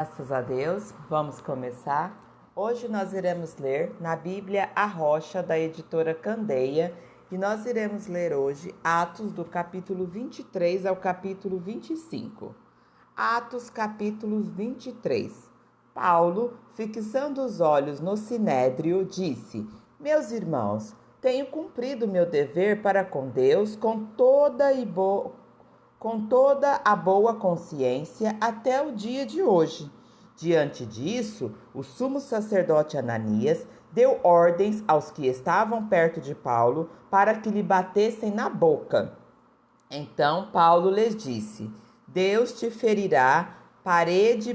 Graças a Deus, vamos começar. Hoje nós iremos ler na Bíblia A Rocha, da editora Candeia, e nós iremos ler hoje Atos do capítulo 23 ao capítulo 25. Atos, capítulo 23. Paulo, fixando os olhos no sinédrio, disse: Meus irmãos, tenho cumprido meu dever para com Deus com toda a boa consciência até o dia de hoje. Diante disso, o sumo sacerdote Ananias deu ordens aos que estavam perto de Paulo para que lhe batessem na boca. Então Paulo lhes disse: Deus te ferirá, parede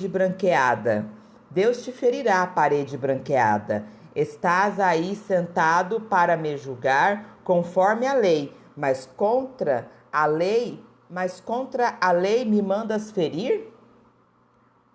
branqueada. Deus te ferirá, parede branqueada. Estás aí sentado para me julgar conforme a lei, mas contra a lei me mandas ferir?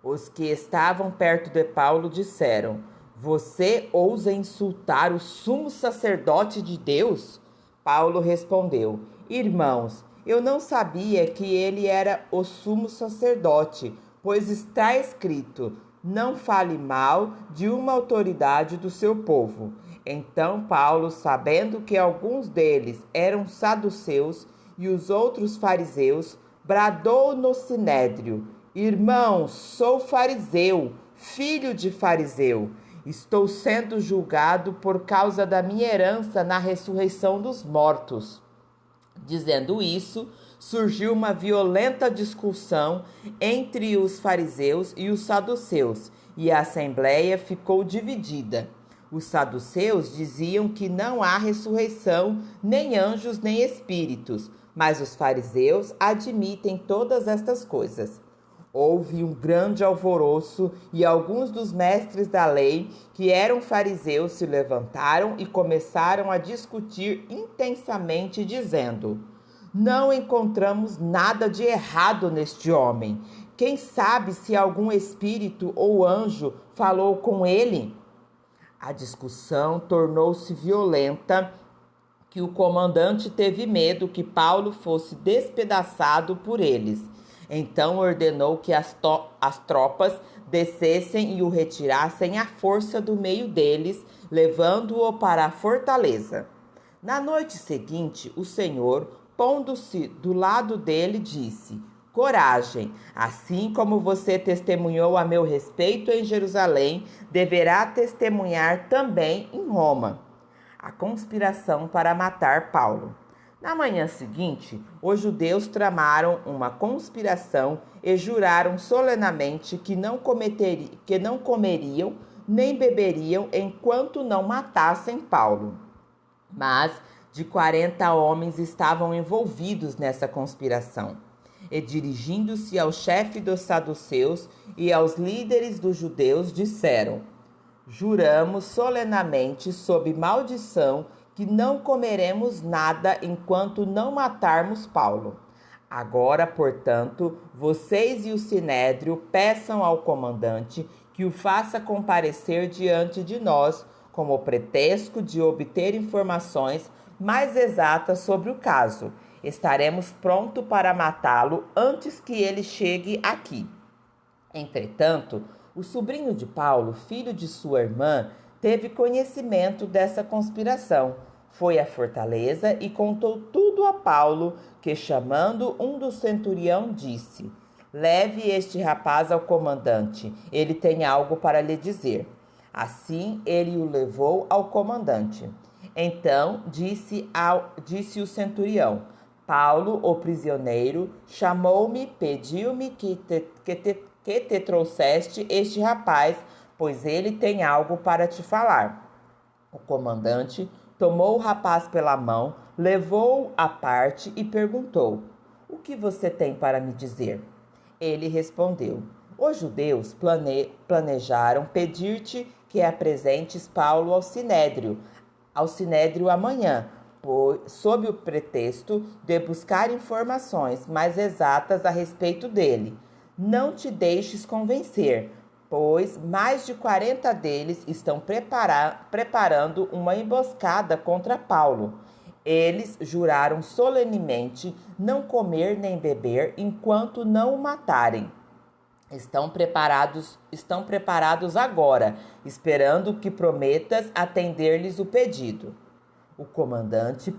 Os que estavam perto de Paulo disseram: Você ousa insultar o sumo sacerdote de Deus? Paulo respondeu: Irmãos, eu não sabia que ele era o sumo sacerdote, pois está escrito: Não fale mal de uma autoridade do seu povo. Então Paulo, sabendo que alguns deles eram saduceus e os outros fariseus, bradou no sinédrio: Irmãos, sou fariseu, filho de fariseu. Estou sendo julgado por causa da minha herança na ressurreição dos mortos. Dizendo isso, surgiu uma violenta discussão entre os fariseus e os saduceus, e a assembleia ficou dividida. Os saduceus diziam que não há ressurreição, nem anjos, nem espíritos, mas os fariseus admitem todas estas coisas. Houve um grande alvoroço e alguns dos mestres da lei, que eram fariseus, se levantaram e começaram a discutir intensamente, dizendo: Não encontramos nada de errado neste homem. Quem sabe se algum espírito ou anjo falou com ele? A discussão tornou-se violenta, que o comandante teve medo que Paulo fosse despedaçado por eles. Então ordenou que as tropas descessem e o retirassem à força do meio deles, levando-o para a fortaleza. Na noite seguinte, o Senhor, pondo-se do lado dele, disse: Coragem, assim como você testemunhou a meu respeito em Jerusalém, deverá testemunhar também em Roma. A conspiração para matar Paulo. Na manhã seguinte, os judeus tramaram uma conspiração e juraram solenemente que não comeriam nem beberiam enquanto não matassem Paulo. Mas de 40 homens estavam envolvidos nessa conspiração. E dirigindo-se ao chefe dos saduceus e aos líderes dos judeus, disseram: Juramos solenemente sob maldição que não comeremos nada enquanto não matarmos Paulo. Agora, portanto, vocês e o sinédrio peçam ao comandante que o faça comparecer diante de nós, como pretexto de obter informações mais exatas sobre o caso. Estaremos prontos para matá-lo antes que ele chegue aqui. Entretanto, o sobrinho de Paulo, filho de sua irmã, teve conhecimento dessa conspiração. Foi à fortaleza e contou tudo a Paulo, que, chamando um do centurião, disse: Leve este rapaz ao comandante, ele tem algo para lhe dizer. Assim ele o levou ao comandante. Então disse o centurião: Paulo, o prisioneiro, chamou-me, pediu-me que te trouxeste este rapaz, pois ele tem algo para te falar. O comandante tomou o rapaz pela mão, levou-o à parte e perguntou: O que você tem para me dizer? Ele respondeu: Os judeus planejaram pedir-te que apresentes Paulo ao sinédrio amanhã, sob o pretexto de buscar informações mais exatas a respeito dele. Não te deixes convencer, pois mais de 40 deles estão preparando uma emboscada contra Paulo. Eles juraram solenemente não comer nem beber enquanto não o matarem. Estão preparados agora, esperando que prometas atender-lhes o pedido. O comandante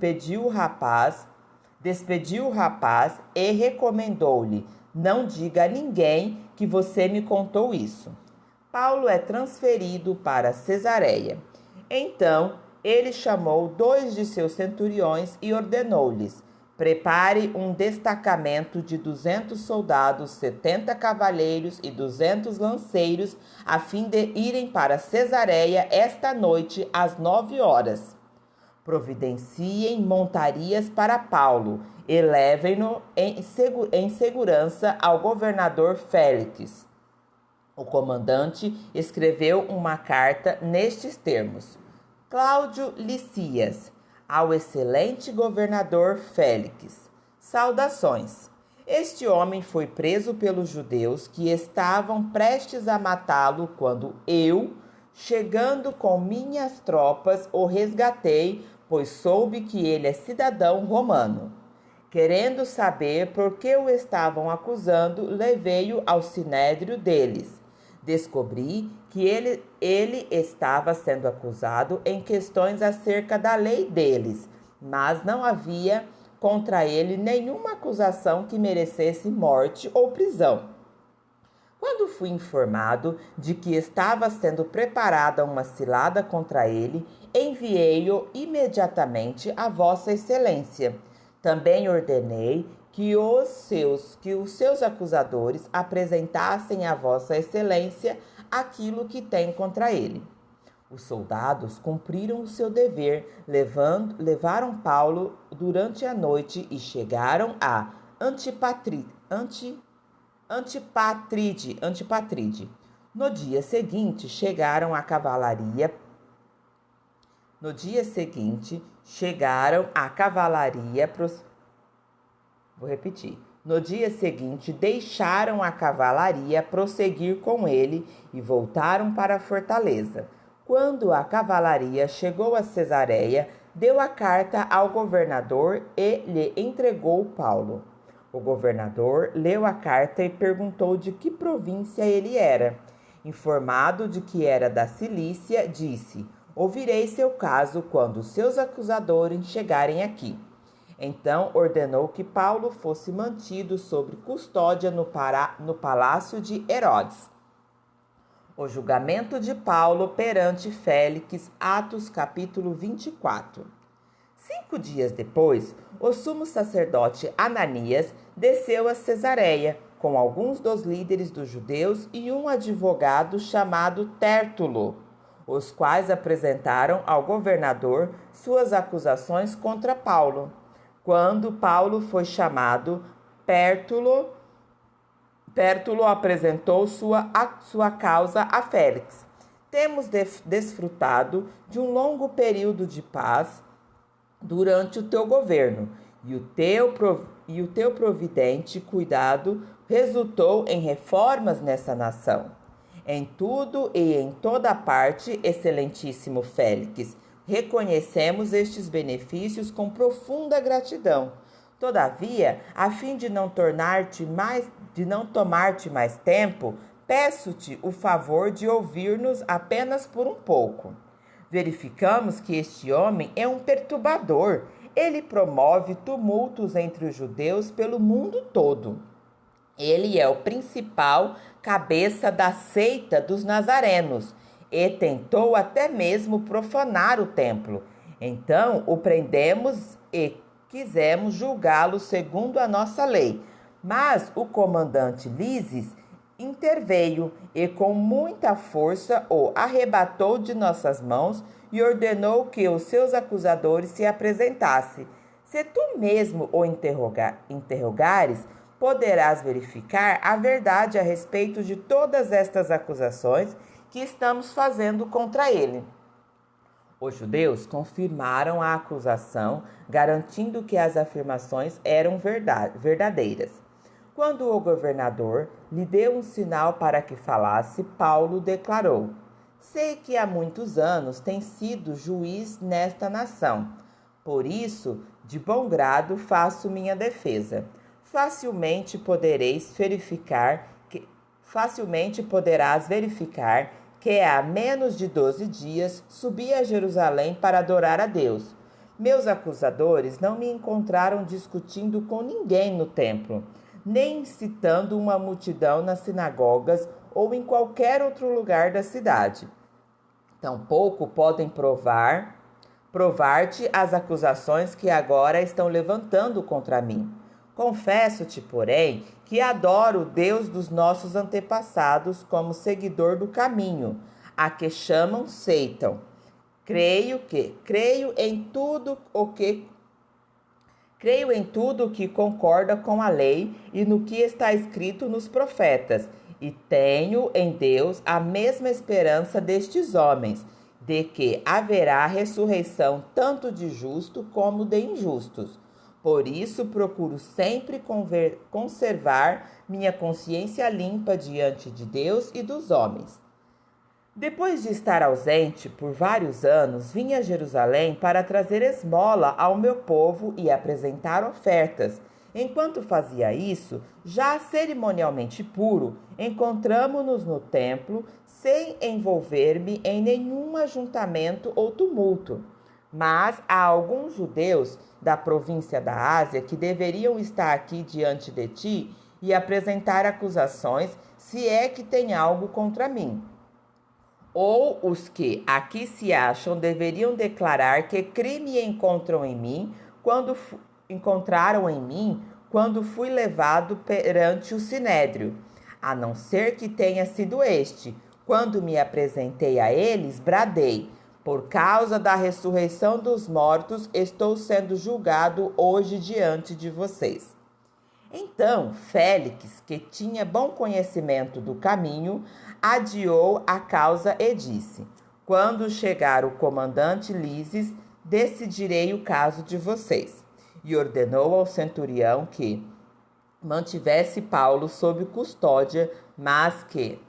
despediu o rapaz e recomendou-lhe: não diga a ninguém que você me contou isso. Paulo é transferido para Cesareia. Então ele chamou 2 de seus centuriões e ordenou-lhes: prepare um destacamento de 200 soldados, 70 cavaleiros e 200 lanceiros, a fim de irem para Cesareia esta noite às 9 horas. Providenciem montarias para Paulo e levem-no em segurança ao governador Félix. O comandante escreveu uma carta nestes termos: Cláudio Licias, ao excelente governador Félix. Saudações. Este homem foi preso pelos judeus que estavam prestes a matá-lo quando eu, chegando com minhas tropas, o resgatei, pois soube que ele é cidadão romano. Querendo saber por que o estavam acusando, levei-o ao sinédrio deles. Descobri que ele estava sendo acusado em questões acerca da lei deles, mas não havia contra ele nenhuma acusação que merecesse morte ou prisão. Quando fui informado de que estava sendo preparada uma cilada contra ele, enviei-o imediatamente a Vossa Excelência. Também ordenei que os seus acusadores apresentassem a Vossa Excelência aquilo que tem contra ele. Os soldados cumpriram o seu dever, levaram Paulo durante a noite e chegaram a Antipatride. No dia seguinte, chegaram a cavalaria. No dia seguinte, deixaram a cavalaria prosseguir com ele e voltaram para a fortaleza. Quando a cavalaria chegou a Cesareia, deu a carta ao governador e lhe entregou Paulo. O governador leu a carta e perguntou de que província ele era. Informado de que era da Cilícia, disse: ouvirei seu caso quando seus acusadores chegarem aqui. Então ordenou que Paulo fosse mantido sob custódia no palácio de Herodes. O julgamento de Paulo perante Félix, Atos capítulo 24. 5 dias depois, o sumo sacerdote Ananias desceu a Cesareia com alguns dos líderes dos judeus e um advogado chamado Tértulo, os quais apresentaram ao governador suas acusações contra Paulo. Quando Paulo foi chamado, Tértulo apresentou sua causa a Félix. Temos desfrutado de um longo período de paz durante o teu governo, e o teu providente cuidado resultou em reformas nessa nação. Em tudo e em toda parte, excelentíssimo Félix, reconhecemos estes benefícios com profunda gratidão. Todavia, a fim de não tomar-te mais tempo, peço-te o favor de ouvir-nos apenas por um pouco. Verificamos que este homem é um perturbador. Ele promove tumultos entre os judeus pelo mundo todo. Ele é o principal cabeça da seita dos nazarenos e tentou até mesmo profanar o templo. Então o prendemos e quisemos julgá-lo segundo a nossa lei. Mas o comandante Lises interveio e com muita força o arrebatou de nossas mãos e ordenou que os seus acusadores se apresentassem. Se tu mesmo o interrogares, poderás verificar a verdade a respeito de todas estas acusações que estamos fazendo contra ele. Os judeus confirmaram a acusação, garantindo que as afirmações eram verdadeiras. Quando o governador lhe deu um sinal para que falasse, Paulo declarou: sei que há muitos anos tem sido juiz nesta nação. Por isso, de bom grado faço minha defesa. Facilmente podereis facilmente poderás verificar que há menos de 12 dias subi a Jerusalém para adorar a Deus. Meus acusadores não me encontraram discutindo com ninguém no templo, nem incitando uma multidão nas sinagogas ou em qualquer outro lugar da cidade. Tampouco podem provar-te as acusações que agora estão levantando contra mim. Confesso-te, porém, que adoro o Deus dos nossos antepassados como seguidor do caminho, a que chamam Satan. Creio em tudo o que concorda com a lei e no que está escrito nos profetas, e tenho em Deus a mesma esperança destes homens, de que haverá ressurreição tanto de justo como de injustos. Por isso procuro sempre conservar minha consciência limpa diante de Deus e dos homens. Depois de estar ausente por vários anos, vim a Jerusalém para trazer esmola ao meu povo e apresentar ofertas. Enquanto fazia isso, já cerimonialmente puro, encontramo-nos no templo, sem envolver-me em nenhum ajuntamento ou tumulto. Mas há alguns judeus da província da Ásia que deveriam estar aqui diante de ti e apresentar acusações, se é que tem algo contra mim. Ou os que aqui se acham deveriam declarar que crime encontraram em mim quando fui levado perante o sinédrio, a não ser que tenha sido este. Quando me apresentei a eles, bradei: por causa da ressurreição dos mortos, estou sendo julgado hoje diante de vocês. Então Félix, que tinha bom conhecimento do caminho, adiou a causa e disse: quando chegar o comandante Lísias, decidirei o caso de vocês. E ordenou ao centurião que mantivesse Paulo sob custódia, mas que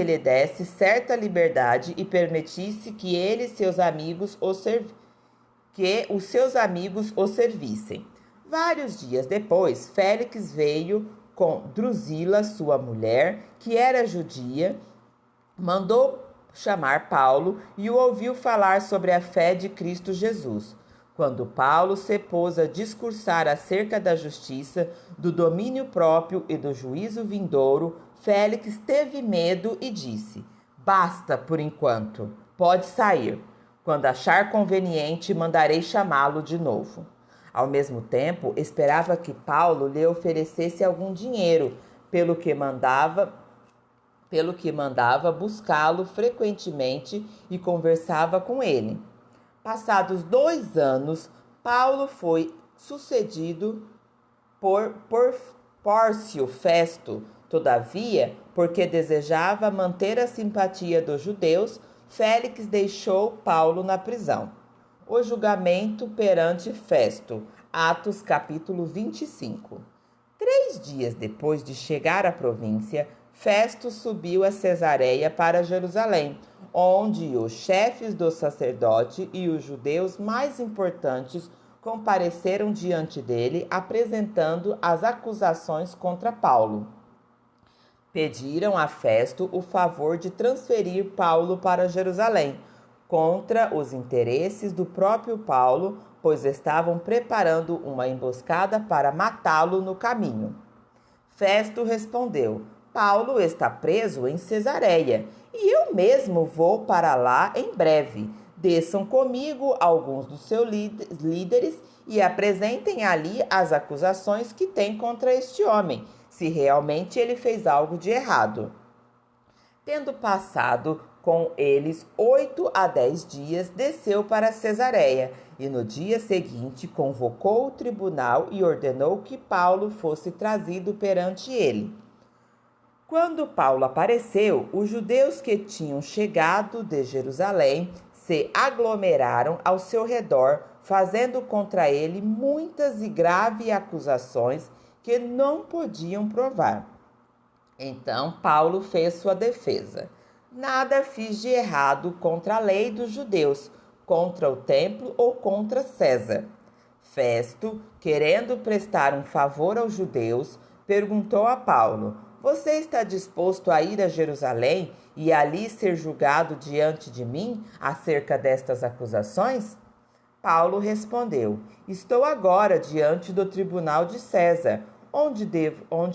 lhe desse certa liberdade e permitisse que ele e seus amigos os seus amigos o servissem. Vários dias depois, Félix veio com Drusila, sua mulher, que era judia, mandou chamar Paulo e o ouviu falar sobre a fé de Cristo Jesus. Quando Paulo se pôs a discursar acerca da justiça, do domínio próprio e do juízo vindouro, Félix teve medo e disse: basta por enquanto, pode sair. Quando achar conveniente, mandarei chamá-lo de novo. Ao mesmo tempo, esperava que Paulo lhe oferecesse algum dinheiro, pelo que mandava buscá-lo frequentemente e conversava com ele. Passados 2 anos, Paulo foi sucedido por Pórcio Festo. Todavia, porque desejava manter a simpatia dos judeus, Félix deixou Paulo na prisão. O julgamento perante Festo. Atos capítulo 25. 3 dias depois de chegar à província, Festo subiu a Cesareia para Jerusalém, onde os chefes do sacerdote e os judeus mais importantes compareceram diante dele, apresentando as acusações contra Paulo. Pediram a Festo o favor de transferir Paulo para Jerusalém, contra os interesses do próprio Paulo, pois estavam preparando uma emboscada para matá-lo no caminho. Festo respondeu: Paulo está preso em Cesareia, e eu mesmo vou para lá em breve. Desçam comigo alguns dos seus líderes e apresentem ali as acusações que têm contra este homem, se realmente ele fez algo de errado. Tendo passado com eles 8 a 10 dias, desceu para Cesareia, e no dia seguinte convocou o tribunal e ordenou que Paulo fosse trazido perante ele. Quando Paulo apareceu, os judeus que tinham chegado de Jerusalém se aglomeraram ao seu redor, fazendo contra ele muitas e graves acusações que não podiam provar. Então Paulo fez sua defesa: nada fiz de errado contra a lei dos judeus, contra o templo ou contra César. Festo, querendo prestar um favor aos judeus, perguntou a Paulo: Você está disposto a ir a Jerusalém e ali ser julgado diante de mim acerca destas acusações? Paulo respondeu: Estou agora diante do tribunal de César, onde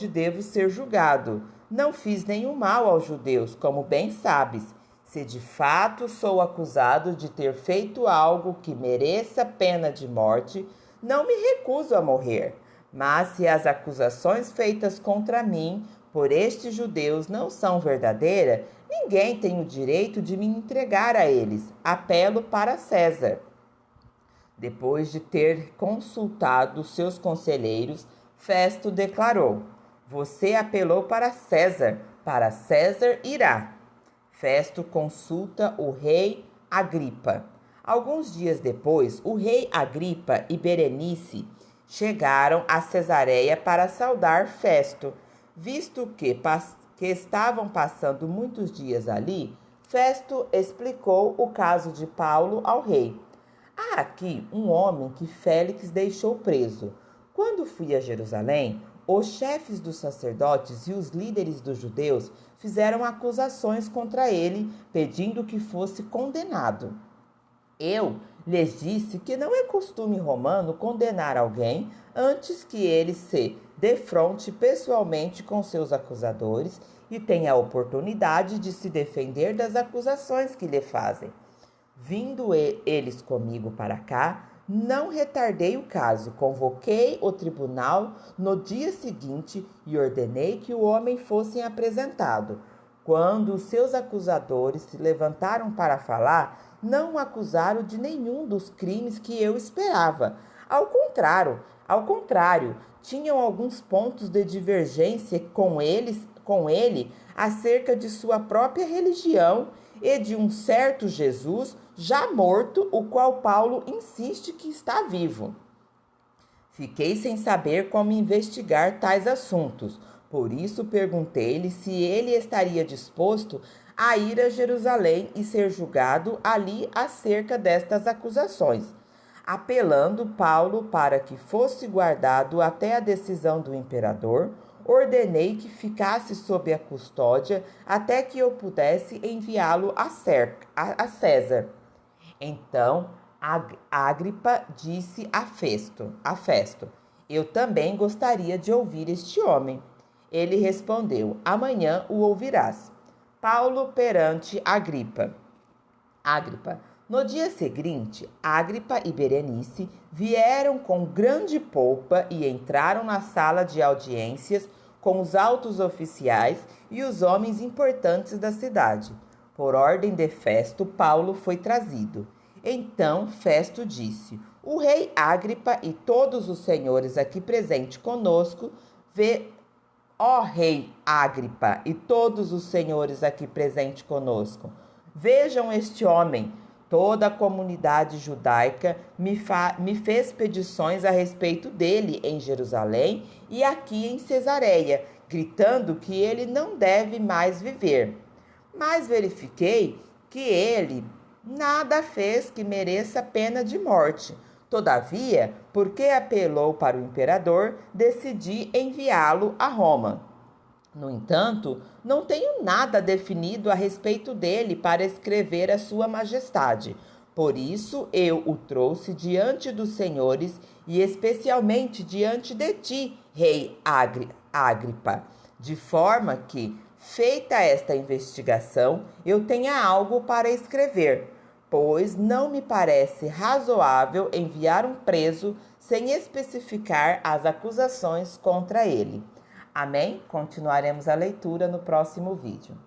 devo ser julgado. Não fiz nenhum mal aos judeus, como bem sabes. Se de fato sou acusado de ter feito algo que mereça pena de morte, não me recuso a morrer. Mas se as acusações feitas contra mim por estes judeus não são verdadeiras, ninguém tem o direito de me entregar a eles. Apelo para César. Depois de ter consultado seus conselheiros, Festo declarou: Você apelou para César irá. Festo consulta o rei Agripa. Alguns dias depois, o rei Agripa e Berenice chegaram a Cesareia para saudar Festo. Visto que estavam passando muitos dias ali, Festo explicou o caso de Paulo ao rei. Há aqui um homem que Félix deixou preso. Quando fui a Jerusalém, os chefes dos sacerdotes e os líderes dos judeus fizeram acusações contra ele, pedindo que fosse condenado. Eu lhes disse que não é costume romano condenar alguém antes que ele se defronte pessoalmente com seus acusadores e tenha a oportunidade de se defender das acusações que lhe fazem. Vindo eles comigo para cá, não retardei o caso, convoquei o tribunal no dia seguinte e ordenei que o homem fosse apresentado. Quando os seus acusadores se levantaram para falar, não o acusaram de nenhum dos crimes que eu esperava. Ao contrário, tinham alguns pontos de divergência com ele acerca de sua própria religião e de um certo Jesus já morto, o qual Paulo insiste que está vivo. Fiquei sem saber como investigar tais assuntos, por isso perguntei-lhe se ele estaria disposto a ir a Jerusalém e ser julgado ali acerca destas acusações. Apelando Paulo para que fosse guardado até a decisão do imperador, ordenei que ficasse sob a custódia até que eu pudesse enviá-lo a César. Então Agripa disse a Festo: Eu também gostaria de ouvir este homem. Ele respondeu: Amanhã o ouvirás. Paulo perante Agripa. No dia seguinte, Agripa e Berenice vieram com grande pompa e entraram na sala de audiências com os altos oficiais e os homens importantes da cidade. Por ordem de Festo, Paulo foi trazido. Então Festo disse: O rei Agripa e todos os senhores aqui presentes conosco, ó rei Agripa e todos os senhores aqui presentes conosco, vejam este homem. Toda a comunidade judaica me fez petições a respeito dele em Jerusalém e aqui em Cesareia, gritando que ele não deve mais viver. Mas verifiquei que ele nada fez que mereça pena de morte. Todavia, porque apelou para o imperador, decidi enviá-lo a Roma. No entanto, não tenho nada definido a respeito dele para escrever a sua majestade. Por isso eu o trouxe diante dos senhores e especialmente diante de ti, rei Agripa, de forma que, feita esta investigação, eu tenha algo para escrever, pois não me parece razoável enviar um preso sem especificar as acusações contra ele. Amém? Continuaremos a leitura no próximo vídeo.